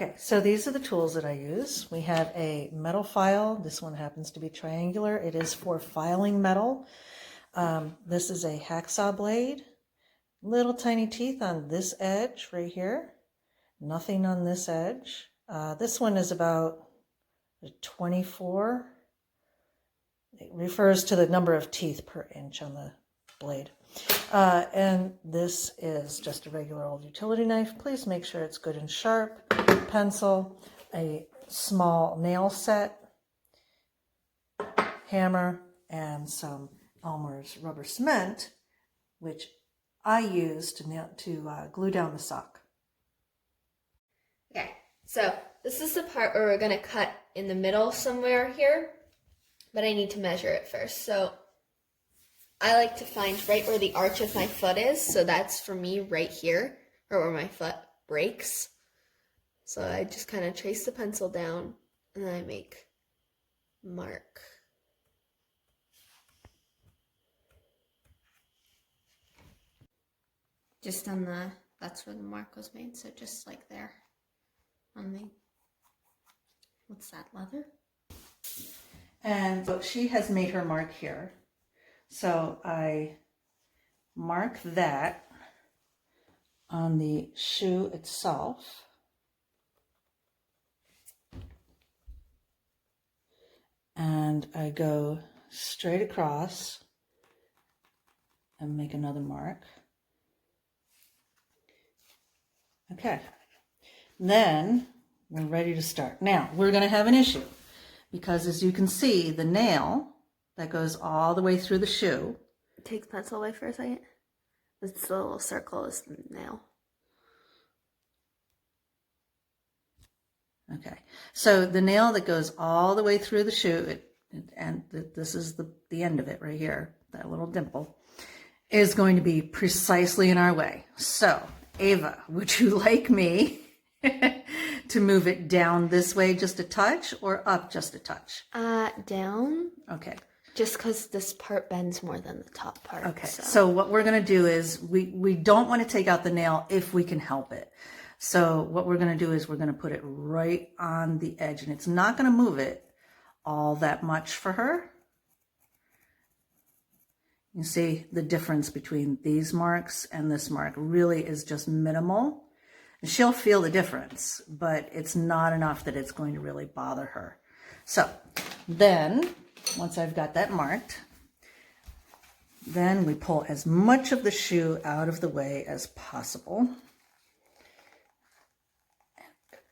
Okay, so these are the tools that I use. We have a metal file. This one happens to be triangular. It is for filing metal. This is a hacksaw blade. Little tiny teeth on this edge right here. Nothing on this edge. This one is about 24. It refers to the number of teeth per inch on the blade. And this is just a regular old utility knife. Please make sure it's good and sharp. Pencil, a small nail set, hammer, and some Elmer's rubber cement, which I use to glue down the sock. Okay, so this is the part where we're going to cut in the middle somewhere here, but I need to measure it first. So I like to find right where the arch of my foot is, so that's for me right here, or where my foot breaks. So I just kind of trace the pencil down, and then I make a mark. Just on the, that's where the mark was made, so just like there on the, what's that, leather? And so she has made her mark here. So I mark that on the shoe itself. And I go straight across and make another mark. Okay, then we're ready to start. Now, we're going to have an issue because as you can see, the nail that goes all the way through the shoe. Take the pencil away for a second. This little circle is the nail. Okay, so the nail that goes all the way through the shoe, and this is the end of it right here, that little dimple, is going to be precisely in our way. So, Ava, would you like me to move it down this way just a touch or up just a touch? Down. Okay. Just because this part bends more than the top part. Okay, so what we're going to do is we don't want to take out the nail if we can help it. So what we're going to do is we're going to put it right on the edge, and it's not going to move it all that much for her. You see the difference between these marks and this mark really is just minimal. And she'll feel the difference, but it's not enough that it's going to really bother her. So then, once I've got that marked, then we pull as much of the shoe out of the way as possible.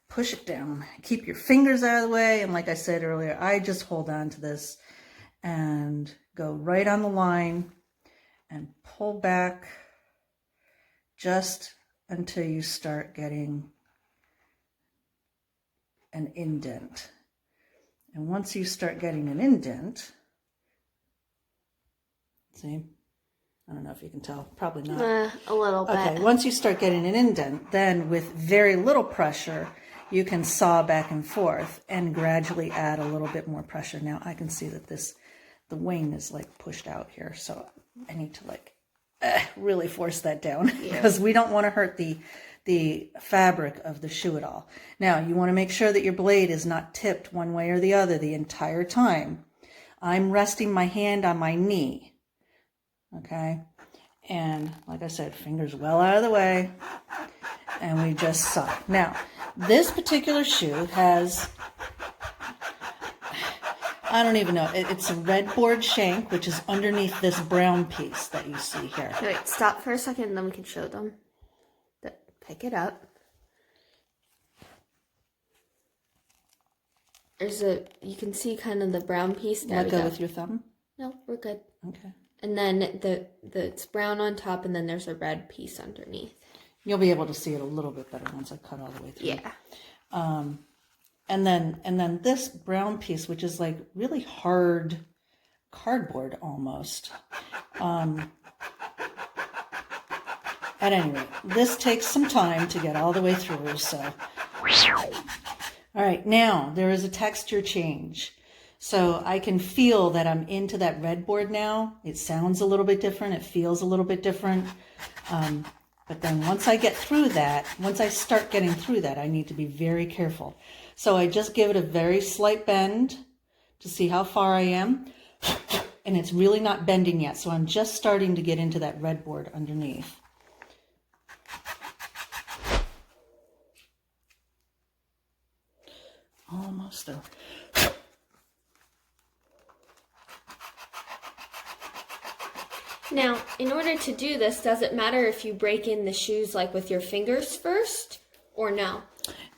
Push it down. Keep your fingers out of the way. And like I said earlier, I just hold on to this and go right on the line and pull back just until you start getting an indent. And once you start getting an indent, see, I don't know if you can tell, probably not. A little bit. Okay, once you start getting an indent, then with very little pressure, you can saw back and forth and gradually add a little bit more pressure. Now I can see that the wing is like pushed out here, so I need to like really force that down because we don't want to hurt the fabric of the shoe at all. Now you want to make sure that your blade is not tipped one way or the other the entire time. I'm resting my hand on my knee, okay? And like I said, fingers well out of the way, and we just saw. Now, this particular shoe has, I don't even know, it's a red board shank, which is underneath this brown piece that you see here. Okay, wait, stop for a second, and then we can show them. Pick it up. You can see kind of the brown piece. There Let go with your thumb? No, we're good. Okay. And then it's brown on top, and then there's a red piece underneath. You'll be able to see it a little bit better once I cut all the way through. Yeah. And then this brown piece, which is like really hard cardboard almost. At any rate, this takes some time to get all the way through, so. All right, now there is a texture change. So I can feel that I'm into that red board now. It sounds a little bit different. It feels a little bit different. But then once I get through that, once I start getting through that, I need to be very careful. So I just give it a very slight bend to see how far I am. And it's really not bending yet. So I'm just starting to get into that red board underneath. Almost there. Now, in order to do this, does it matter if you break in the shoes like with your fingers first or no?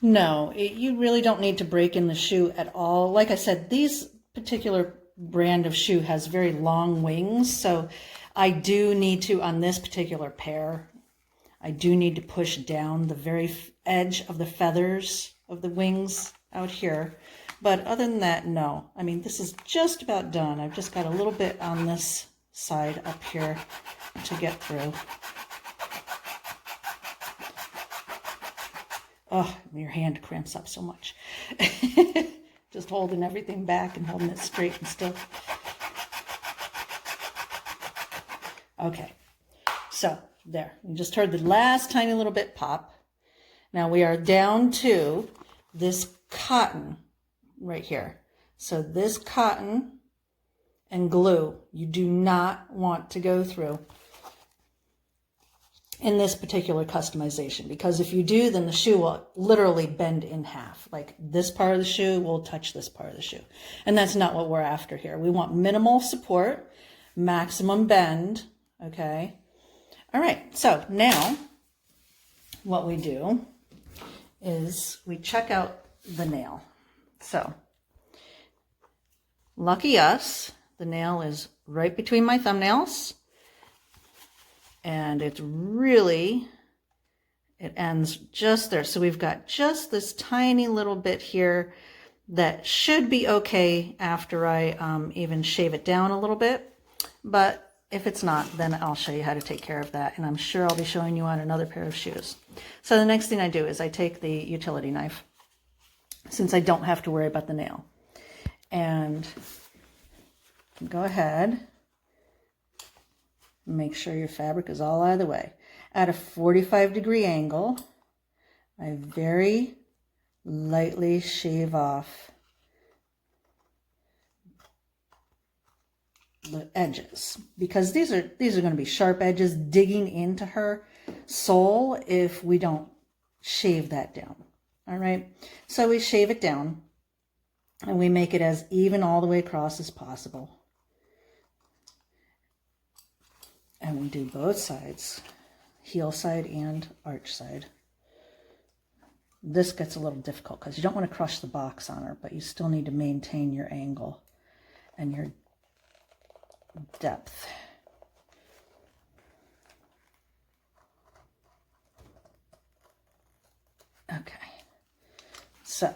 No, you really don't need to break in the shoe at all. Like I said, these particular brand of shoe has very long wings, so I do need to, on this particular pair, I do need to push down the very edge of the feathers of the wings out here. But other than that, no. I mean, this is just about done. I've just got a little bit on this side up here to get through. Oh, your hand cramps up so much. Just holding everything back and holding it straight and still. Okay, so there. You just heard the last tiny little bit pop. Now we are down to this cotton right here. So this cotton and glue you do not want to go through in this particular customization, because if you do, then the shoe will literally bend in half. Like this part of the shoe will touch this part of the shoe. And that's not what we're after here. We want minimal support, maximum bend, okay? All right, so now what we do is we check out the nail. So lucky us, the nail is right between my thumbnails, and it's really, it ends just there. So we've got just this tiny little bit here that should be okay after I even shave it down a little bit. But if it's not, then I'll show you how to take care of that. And I'm sure I'll be showing you on another pair of shoes. So the next thing I do is I take the utility knife, since I don't have to worry about the nail. And go ahead, make sure your fabric is all out of the way. At a 45-degree angle, I very lightly shave off the edges, because these are going to be sharp edges digging into her sole if we don't shave that down. All right, so we shave it down and we make it as even all the way across as possible. And we do both sides, heel side and arch side. This gets a little difficult because you don't want to crush the box on her, but you still need to maintain your angle and your depth. Okay, so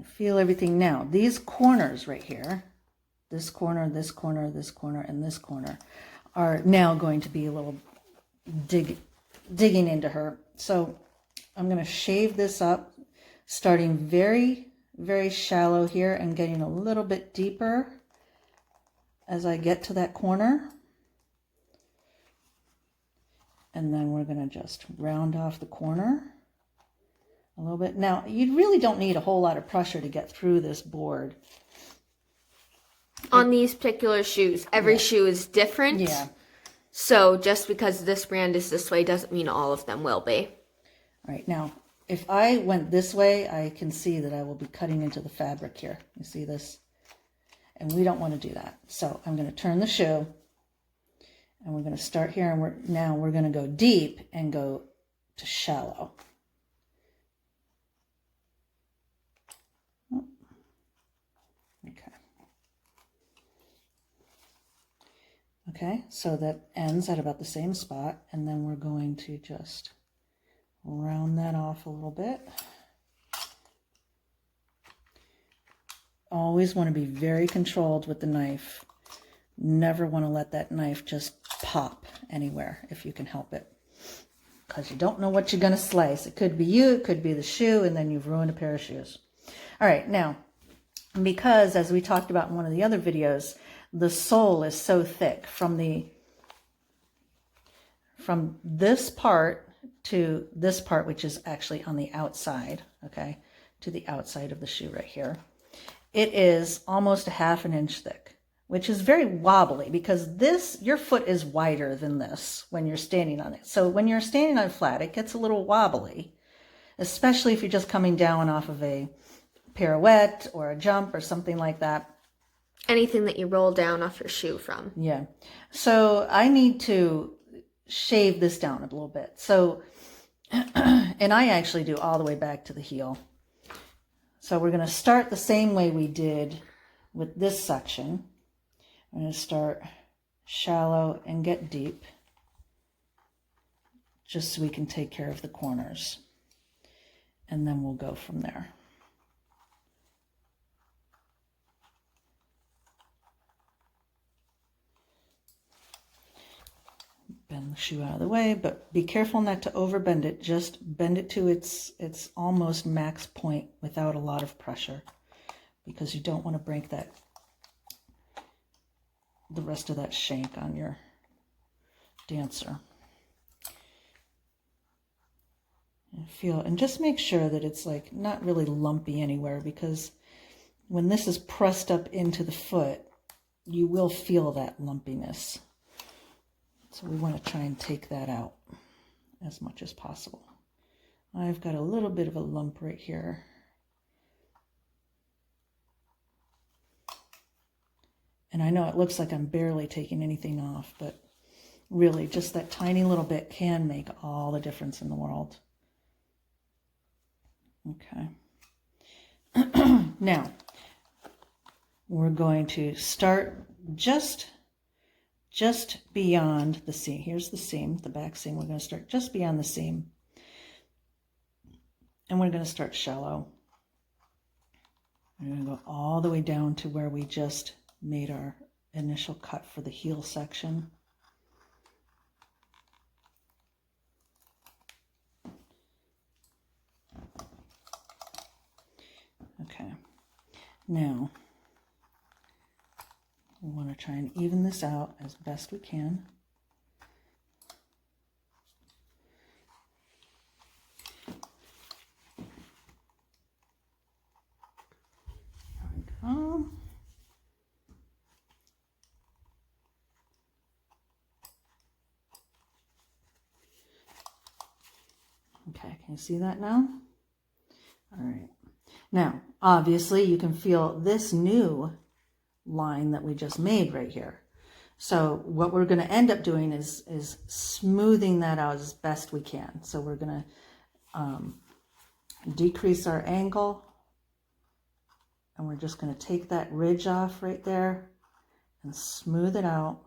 feel everything now. These corners right here, this corner, this corner, this corner, and this corner are now going to be a little digging into her. So I'm going to shave this up, starting very, very shallow here and getting a little bit deeper as I get to that corner. And then we're going to just round off the corner a little bit. Now, you really don't need a whole lot of pressure to get through this board. On these particular shoes, every shoe is different. Yeah. So just because this brand is this way doesn't mean all of them will be. All right, now, if I went this way, I can see that I will be cutting into the fabric here. You see this? And we don't want to do that. So I'm going to turn the shoe, and we're going to start here, and we're going to go deep and go to shallow. Okay, so that ends at about the same spot, and then we're going to just round that off a little bit. Always want to be very controlled with the knife. Never want to let that knife just pop anywhere if you can help it, because you don't know what you're going to slice. It could be you, it could be the shoe, and then you've ruined a pair of shoes. All right, now, because as we talked about in one of the other videos, the sole is so thick from the from this part to this part, which is actually on the outside, okay, to the outside of the shoe right here, it is almost a 1/2 inch thick, which is very wobbly because your foot is wider than this when you're standing on it. So when you're standing on flat, it gets a little wobbly, especially if you're just coming down off of a pirouette or a jump or something like that. Anything that you roll down off your shoe from. Yeah. So I need to shave this down a little bit. So, and I actually do all the way back to the heel. So we're going to start the same way we did with this section. I'm going to start shallow and get deep, just so we can take care of the corners. And then we'll go from there. Bend the shoe out of the way, but be careful not to overbend it. Just bend it to its almost max point without a lot of pressure, because you don't want to break the rest of that shank on your dancer. And just make sure that it's like not really lumpy anywhere, because when this is pressed up into the foot, you will feel that lumpiness. So we want to try and take that out as much as possible. I've got a little bit of a lump right here. And I know it looks like I'm barely taking anything off, but really just that tiny little bit can make all the difference in the world. Okay. Now, we're going to start just beyond the seam. Here's the seam, the back seam. We're going to start just beyond the seam. And we're going to start shallow. We're going to go all the way down to where we just made our initial cut for the heel section. Okay. Now, we want to try and even this out as best we can. There we go. Okay, can you see that now? All right. Now, obviously, you can feel this new line that we just made right here. So what we're going to end up doing is smoothing that out as best we can. So we're going to decrease our angle, and we're just going to take that ridge off right there and smooth it out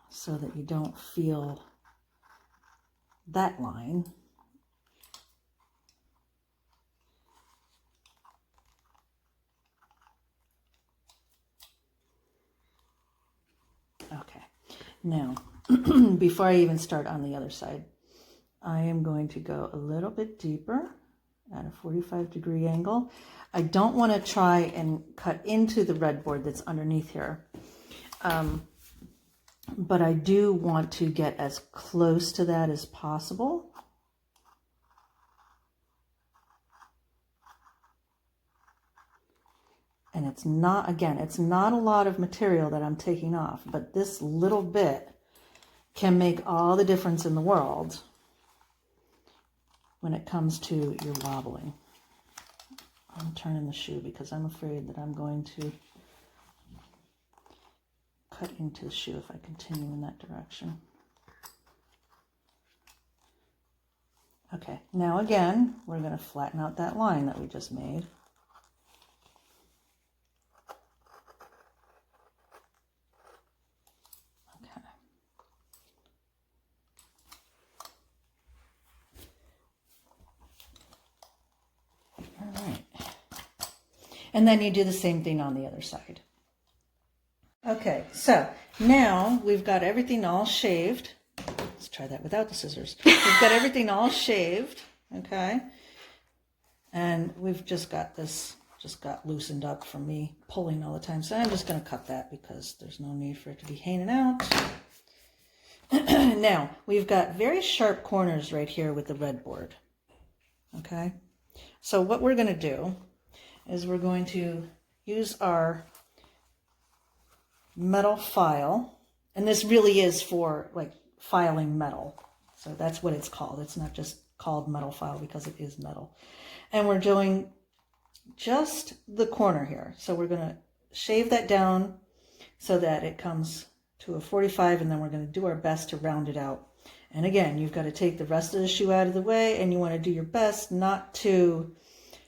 so that you don't feel that line. Okay, now before I even start on the other side, I am going to go a little bit deeper at a 45-degree angle. I don't want to try and cut into the red board that's underneath here, but I do want to get as close to that as possible. And it's not, again, it's not a lot of material that I'm taking off, but this little bit can make all the difference in the world when it comes to your wobbling. I'm turning the shoe because I'm afraid that I'm going to cut into the shoe if I continue in that direction. Okay, now again, we're going to flatten out that line that we just made. And then you do the same thing on the other side. Okay, so now we've got everything all shaved. Let's try that without the scissors. We've got everything all shaved, okay? And we've just got this, just got loosened up from me pulling all the time. So I'm just gonna cut that because there's no need for it to be hanging out. Now, we've got very sharp corners right here with the red board. Okay, so what we're going to do is we're going to use our metal file, and this really is for like filing metal. So that's what it's called. It's not just called metal file because it is metal. And we're doing just the corner here. So we're going to shave that down so that it comes to a 45, and then we're going to do our best to round it out. And again, you've got to take the rest of the shoe out of the way, and you want to do your best not to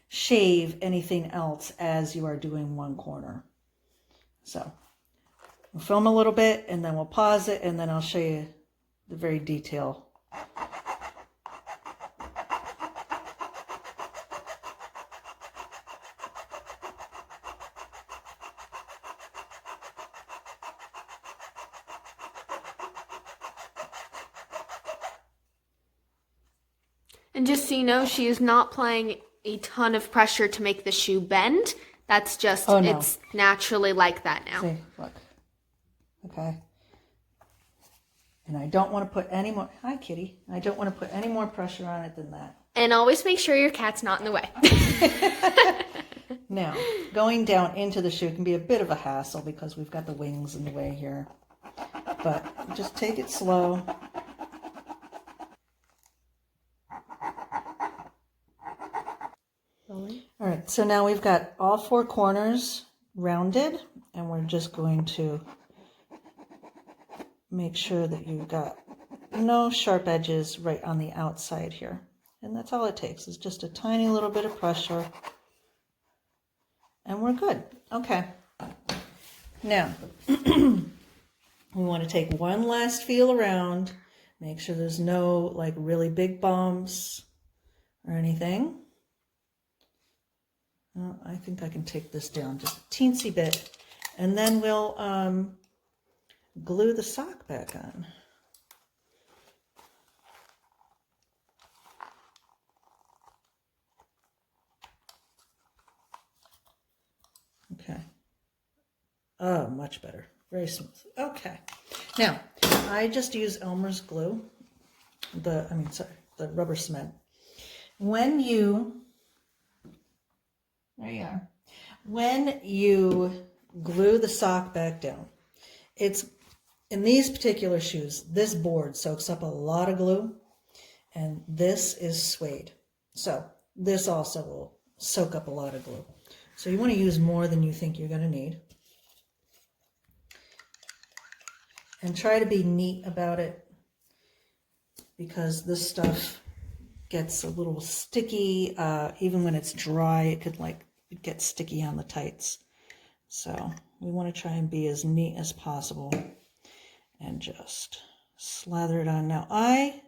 shave anything else as you are doing one corner. So we'll film a little bit, and then we'll pause it, and then I'll show you the very detail. And just so you know, she is not applying a ton of pressure to make the shoe bend. That's just, Oh, no. It's naturally like that now. See, look. Okay. And I don't want to put any more, hi kitty, I don't want to put any more pressure on it than that. And always make sure your cat's not in the way. Now, going down into the shoe can be a bit of a hassle because we've got the wings in the way here. But just take it slow. All right, so now we've got all four corners rounded, and we're just going to make sure that you've got no sharp edges right on the outside here. And that's all it takes, is just a tiny little bit of pressure, and we're good. Okay. Now, we want to take one last feel around, make sure there's no like really big bumps or anything. Well, I think I can take this down just a teensy bit, and then we'll glue the sock back on. Okay. Oh, much better. Very smooth. Okay. Now, I just use Elmer's glue, the rubber cement. When you There you are. When you glue the sock back down, it's in these particular shoes, this board soaks up a lot of glue, and this is suede. So this also will soak up a lot of glue. So you want to use more than you think you're going to need. And try to be neat about it, because this stuff gets a little sticky. Even when it's dry, it could get sticky on the tights. So we want to try and be as neat as possible and just slather it on. Now I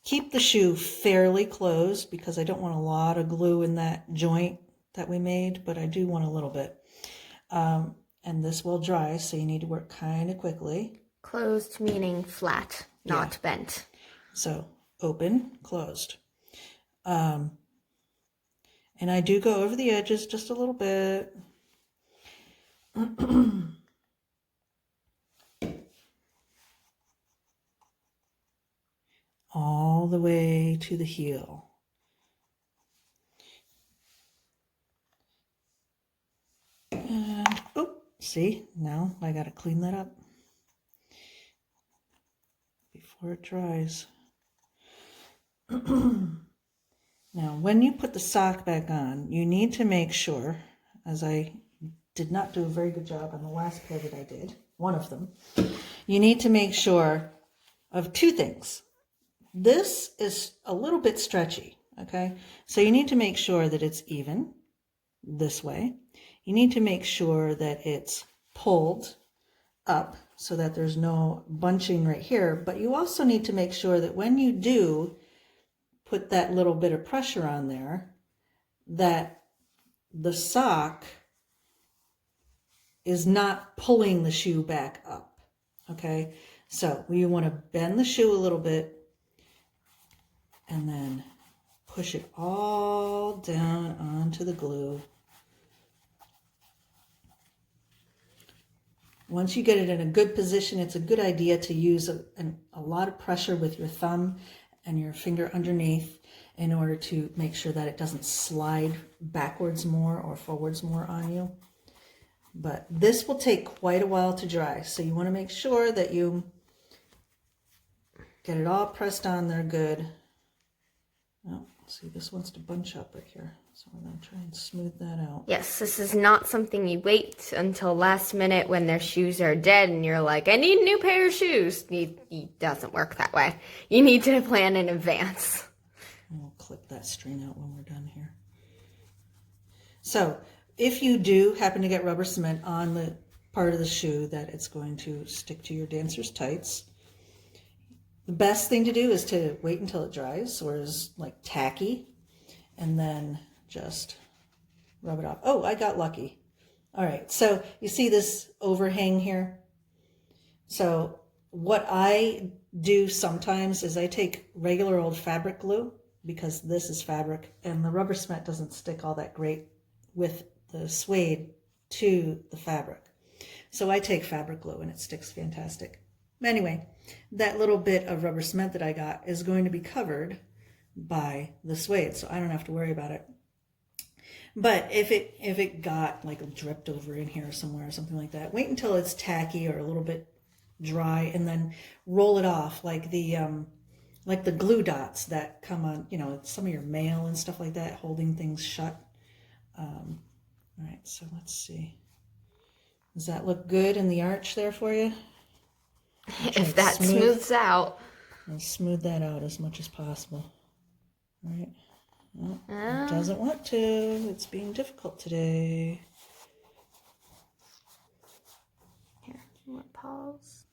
keep the shoe fairly closed because I don't want a lot of glue in that joint that we made, but I do want a little bit. And this will dry, so you need to work kind of quickly. Closed meaning flat, not bent. So open, closed. And I do go over the edges just a little bit. All the way to the heel. And, oh, see, now I got to clean that up before it dries. Now, when you put the sock back on, you need to make sure, as I did not do a very good job on the last pair that I did, one of them, you need to make sure of two things. This is a little bit stretchy, okay? So you need to make sure that it's even this way. You need to make sure that it's pulled up so that there's no bunching right here, but you also need to make sure that when you do put that little bit of pressure on there, that the sock is not pulling the shoe back up, okay? So we want to bend the shoe a little bit and then push it all down onto the glue. Once you get it in a good position, it's a good idea to use a lot of pressure with your thumb and your finger underneath in order to make sure that it doesn't slide backwards more or forwards more on you. But this will take quite a while to dry, so you want to make sure that you get it all pressed on there good. Oh, see, this wants to bunch up right here, so we're going to try and smooth that out. Yes, this is not something you wait until last minute when their shoes are dead and you're like, I need a new pair of shoes. It doesn't work that way. You need to plan in advance. And we'll clip that string out when we're done here. So if you do happen to get rubber cement on the part of the shoe that it's going to stick to your dancer's tights, the best thing to do is to wait until it dries, or is like tacky, and then just rub it off. Oh, I got lucky. All right, so you see this overhang here? So what I do sometimes is I take regular old fabric glue, because this is fabric, and the rubber cement doesn't stick all that great with the suede to the fabric. So I take fabric glue and it sticks fantastic. Anyway, that little bit of rubber cement that I got is going to be covered by the suede, so I don't have to worry about it. But if it got like dripped over in here somewhere or something like that, wait until it's tacky or a little bit dry, and then roll it off like the glue dots that come on, you know, some of your mail and stuff like that, holding things shut. All right, so let's see. Does that look good in the arch there for you? If that smooths out. And smooth that out as much as possible. All right. Well, it doesn't want to. It's being difficult today. Here, you want to pause?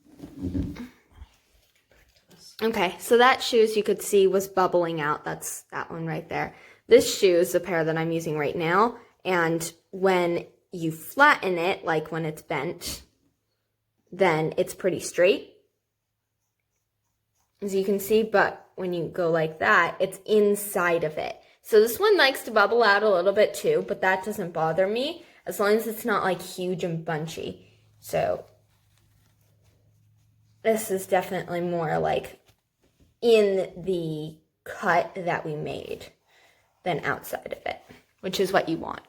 Okay, so that shoes you could see was bubbling out. That's that one right there. This shoe is the pair that I'm using right now. And when you flatten it, like when it's bent, then it's pretty straight, as you can see. But when you go like that, it's inside of it. So this one likes to bubble out a little bit too, but that doesn't bother me as long as it's not like huge and bunchy. So this is definitely more like in the cut that we made than outside of it, which is what you want.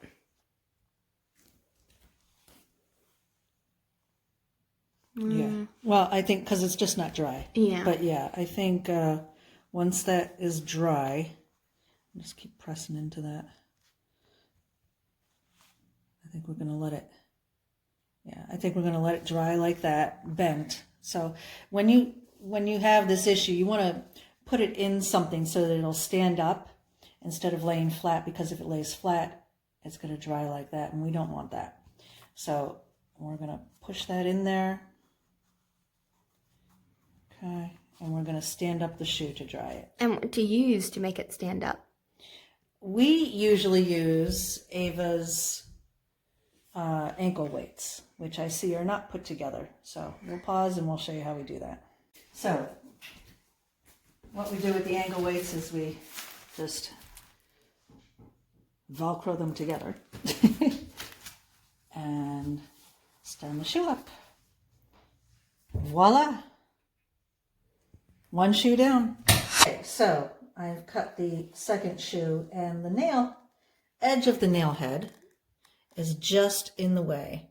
Yeah. Well, I think because it's just not dry. Yeah. But yeah, I think once that is dry, just keep pressing into that. I think we're going to let it, I think we're going to let it dry like that, bent. So when you have this issue, you want to put it in something so that it'll stand up instead of laying flat, because if it lays flat, it's going to dry like that, and we don't want that. So we're going to push that in there. Okay, and we're going to stand up the shoe to dry it. And what do you use to make it stand up? We usually use Ava's ankle weights, which I see are not put together. So we'll pause and we'll show you how we do that. So what we do with the ankle weights is we just Velcro them together and stand the shoe up. Voila! One shoe down. Okay, so I've cut the second shoe, and the edge of the nail head is just in the way.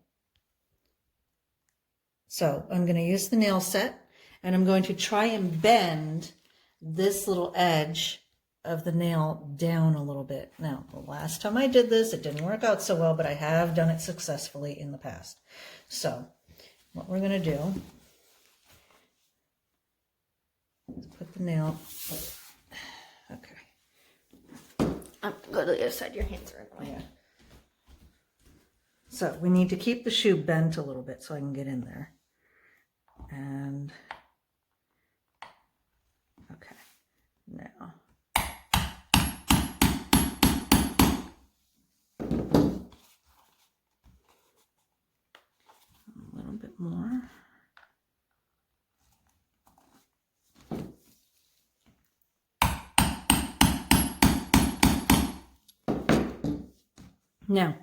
So I'm going to use the nail set, and I'm going to try and bend this little edge of the nail down a little bit. Now, the last time I did this, it didn't work out so well, but I have done it successfully in the past. So what we're going to do is put the nail, okay. Go to the other side, your hands are in the way. Yeah. So we need to keep the shoe bent a little bit so I can get in there. And, okay, now. A little bit more. Now,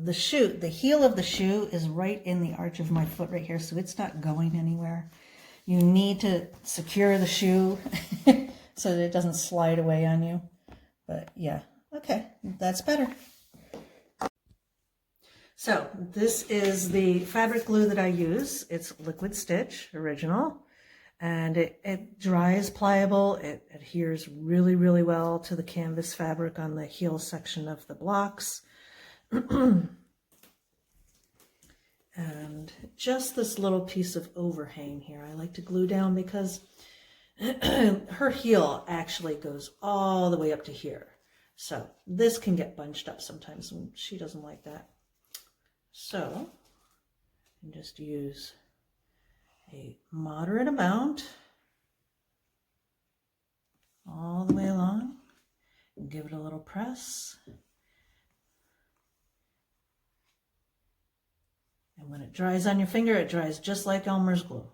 the shoe, the heel of the shoe is right in the arch of my foot right here, so it's not going anywhere. You need to secure the shoe so that it doesn't slide away on you. But yeah, okay, that's better. So this is the fabric glue that I use. It's Liquid Stitch Original, and it dries pliable. It adheres really, really well to the canvas fabric on the heel section of the blocks. And just this little piece of overhang here I like to glue down because her heel actually goes all the way up to here. So this can get bunched up sometimes, and she doesn't like that. So I just use a moderate amount all the way along and give it a little press. And when it dries on your finger, it dries just like Elmer's glue.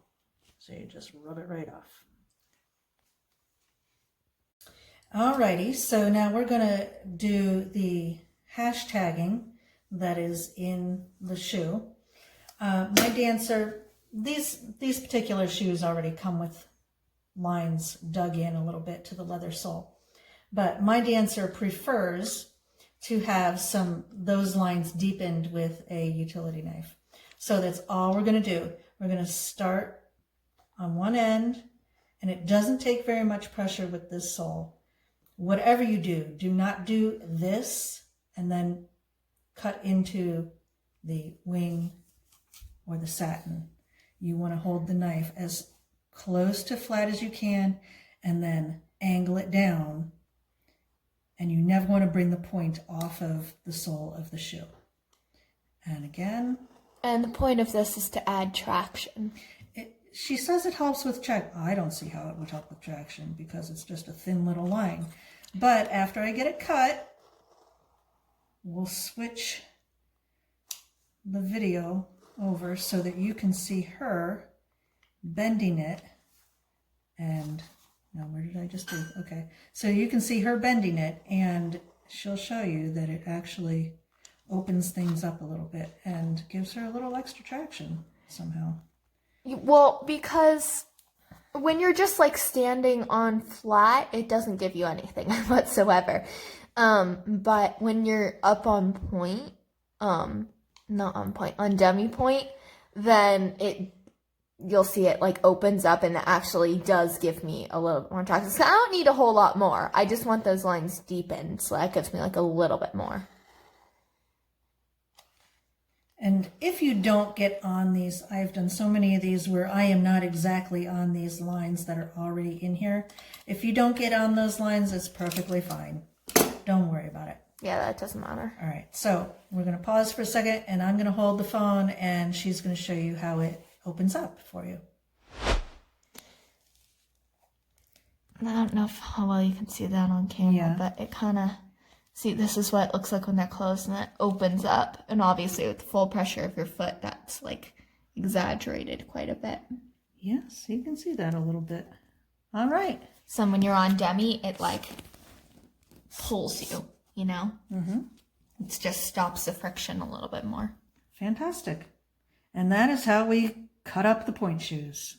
So you just rub it right off. Alrighty, so now we're going to do the hashtagging that is in the shoe. My dancer, these particular shoes already come with lines dug in a little bit to the leather sole. But my dancer prefers to have those lines deepened with a utility knife. So that's all we're going to do. We're going to start on one end, and it doesn't take very much pressure with this sole. Whatever you do, do not do this and then cut into the wing or the satin. You want to hold the knife as close to flat as you can and then angle it down. And you never want to bring the point off of the sole of the shoe. And again. And the point of this is to add traction. She says it helps with traction. I don't see how it would help with traction because it's just a thin little line. But after I get it cut, we'll switch the video over so that you can see her bending it. And now where did I just do? Okay, so you can see her bending it, and she'll show you that it actually opens things up a little bit and gives her a little extra traction somehow. Well, because when you're just like standing on flat, it doesn't give you anything whatsoever. But when you're up on point, not on point, on demi point, then you'll see it like opens up, and it actually does give me a little bit more traction. So I don't need a whole lot more. I just want those lines deepened, so that gives me like a little bit more. And if you don't get on these, I've done so many of these where I am not exactly on these lines that are already in here. If you don't get on those lines, it's perfectly fine. Don't worry about it. Yeah, that doesn't matter. All right, so we're going to pause for a second, and I'm going to hold the phone, and she's going to show you how it opens up for you. I don't know how well you can see that on camera, but it kind of... See, this is what it looks like when they're closed, and it opens up. And obviously with the full pressure of your foot, that's like exaggerated quite a bit. Yes, you can see that a little bit. All right. So when you're on demi, it like pulls you, you know? Mm-hmm. It just stops the friction a little bit more. Fantastic. And that is how we cut up the pointe shoes.